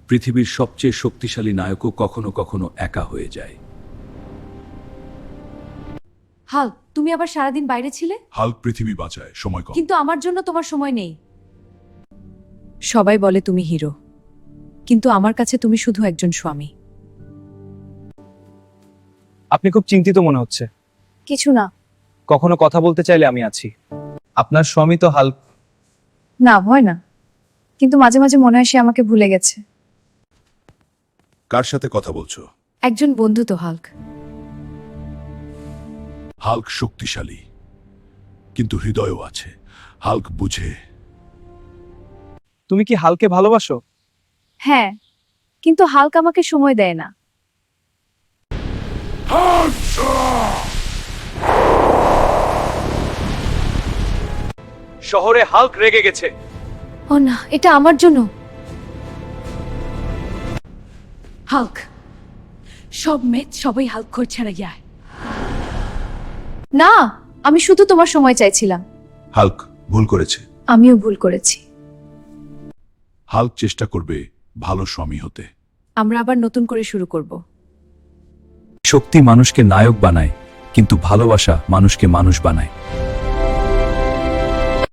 পৃথিবীর সবচেয়ে শক্তিশালী নায়কও কখনো কখনো একা হয়ে যায়। হাল্ক, তুমি আবার সারাদিন বাইরে ছিলে? হাল্ক পৃথিবী বাঁচায়, সময় কম। কিন্তু আমার জন্য তোমার সময় নেই। সবাই বলে তুমি হিরো, কিন্তু আমার কাছে তুমি শুধু একজন স্বামী। আপনি খুব চিন্তিত মনে হচ্ছে। কিছু না। কখনো কথা বলতে চাইলে আমি আছি। আপনার স্বামী তো হাল্ক। না, ভয় না, কিন্তু মাঝে মাঝে মনে হয় সে আমাকে ভুলে গেছে। কার সাথে কথা বলছো? একজন বন্ধু তো হাল্ক। হাল্ক শক্তিশালী, কিন্তু হৃদয়ও আছে। হাল্ক বুঝে। তুমি কি হাল্ককে ভালোবাসো? হ্যাঁ, কিন্তু হাল্ক আমাকে সময় দেয় না। শহরে হাল্ক রেগে গেছে। ও না, এটা আমার জন্য। হাল্ক, সব মেয়ে সবাই হাল্ক ঘর ছাড়া যায়। না, আমি শুধু তোমার সময় চাইছিলাম। হাল্ক ভুল করেছে। আমিও ভুল করেছি। হাল্ক চেষ্টা করবে ভালো স্বামী হতে। আমরা আবার নতুন করে শুরু করব। শক্তি মানুষকে নায়ক বানায়, কিন্তু ভালোবাসা মানুষকে মানুষ বানায়।